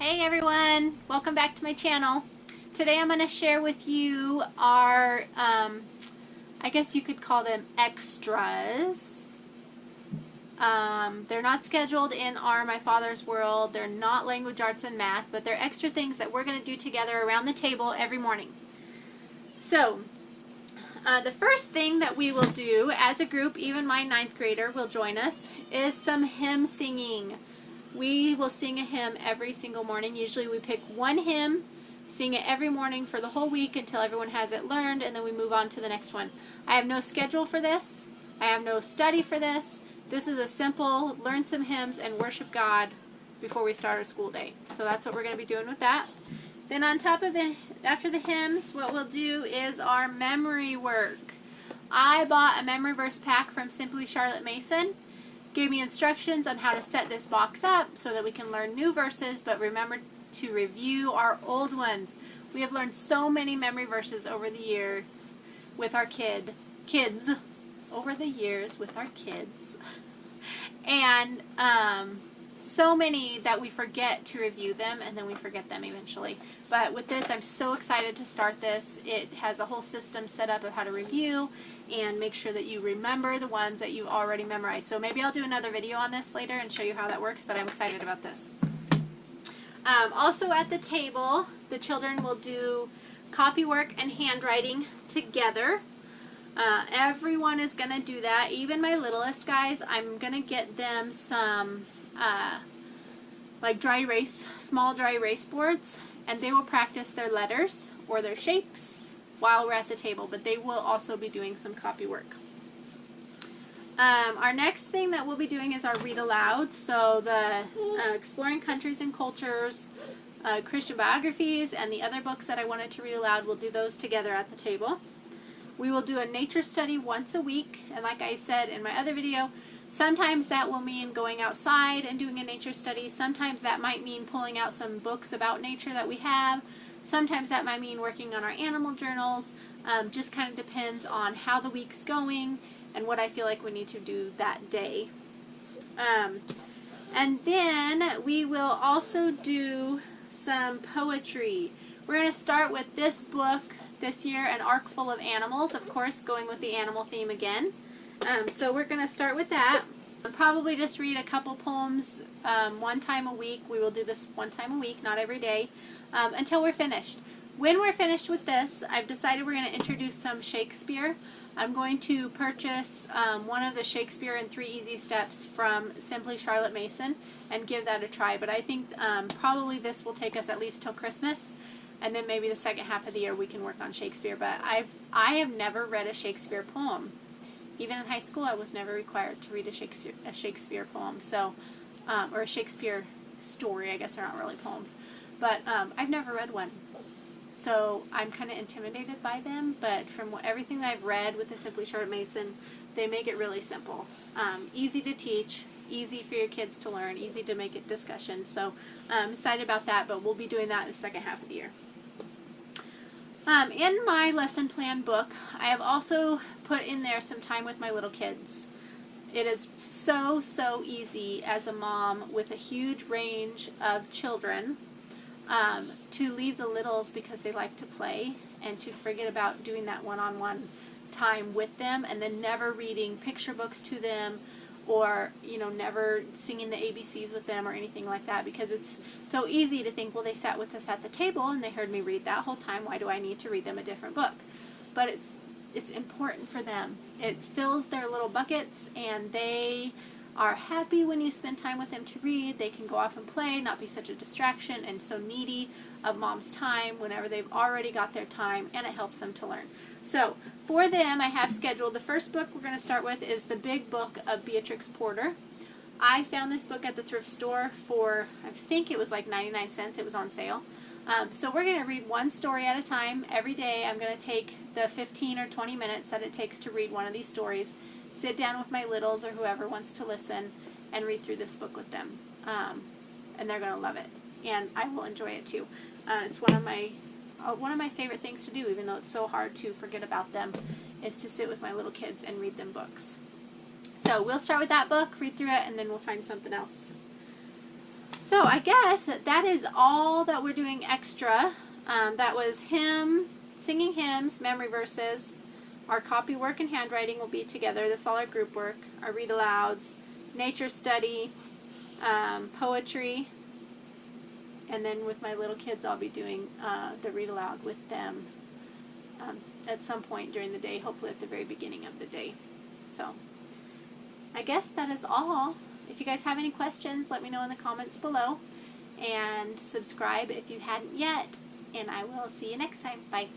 Hey everyone, welcome back to my channel. Today I'm going to share with you our, I guess you could call them extras. They're not scheduled in My Father's World, they're not language arts and math, but they're extra things that we're going to do together around the table every morning. So, the first thing that we will do as a group, even my 9th grader will join us, is some hymn singing. We will sing a hymn every single morning. Usually we pick one hymn, sing it every morning for the whole week until everyone has it learned, and then we move on to the next one. I have no schedule for this. I have no study for this. This is a simple learn some hymns and worship God before we start our school day. So that's what we're going to be doing with that. Then on top of after the hymns, what we'll do is our memory work. I bought a memory verse pack from Simply Charlotte Mason. Gave me instructions on how to set this box up so that we can learn new verses, but remember to review our old ones. We have learned so many memory verses over the year with our kids, over the years with our kids, and so many that we forget to review them, and then we forget them eventually. But with this, I'm so excited to start this. It has a whole system set up of how to review and make sure that you remember the ones that you already memorized. So maybe I'll do another video on this later and show you how that works, but I'm excited about this. Also at the table, the children will do copy work and handwriting together. Everyone is going to do that. Even my littlest guys, I'm going to get them some like small dry erase boards, and they will practice their letters or their shapes while we're at the table, but they will also be doing some copy work. Our next thing that we'll be doing is our read aloud. So the Exploring Countries and Cultures, Christian biographies, and the other books that I wanted to read aloud, we'll do those together at the table. We will do a nature study once a week, and like I said in my other video, sometimes that will mean going outside and doing a nature study. Sometimes that might mean pulling out some books about nature that we have. Sometimes that might mean working on our animal journals. Just kind of depends on how the week's going and what I feel like we need to do that day. And then we will also do some poetry. We're going to start with this book this year, An Ark Full of Animals, of course, going with the animal theme again. So we're going to start with that. I'll probably just read a couple poems one time a week. We will do this one time a week, not every day, until we're finished. When we're finished with this, I've decided we're going to introduce some Shakespeare. I'm going to purchase one of the Shakespeare in 3 Easy Steps from Simply Charlotte Mason and give that a try. But I think probably this will take us at least till Christmas, and then maybe the second half of the year we can work on Shakespeare. But I have never read a Shakespeare poem. Even in high school, I was never required to read a Shakespeare poem, so or a Shakespeare story. I guess they're not really poems, but I've never read one, so I'm kind of intimidated by them. But from everything that I've read with the Simply Charlotte Mason, they make it really simple, easy to teach, easy for your kids to learn, easy to make it discussion. So I'm excited about that. But we'll be doing that in the second half of the year. In my lesson plan book, I have also put in there some time with my little kids. It is so easy as a mom with a huge range of children to leave the littles because they like to play and to forget about doing that one-on-one time with them, and then never reading picture books to them, or never singing the ABCs with them or anything like that, because it's so easy to think, well, they sat with us at the table and they heard me read that whole time, why do I need to read them a different book? But it's important for them. It fills their little buckets, and they are happy when you spend time with them to read. They can go off and play, not be such a distraction and so needy of mom's time whenever they've already got their time, and it helps them to learn. So for them, I have scheduled, the first book we're going to start with is The Big Book of Beatrix Potter. I found this book at the thrift store for, I think it was like 99 cents. It was on sale. So we're going to read one story at a time. Every day I'm going to take the 15 or 20 minutes that it takes to read one of these stories, sit down with my littles or whoever wants to listen, and read through this book with them. And they're going to love it, and I will enjoy it too. It's one of my favorite things to do, even though it's so hard to forget about them, is to sit with my little kids and read them books. So we'll start with that book, read through it, and then we'll find something else. So I guess that is all that we're doing extra. That was singing hymns, memory verses. Our copy work and handwriting will be together. That's all our group work. Our read alouds, nature study, poetry. And then with my little kids, I'll be doing the read aloud with them at some point during the day, hopefully at the very beginning of the day. So I guess that is all. If you guys have any questions, let me know in the comments below. And subscribe if you hadn't yet. And I will see you next time. Bye.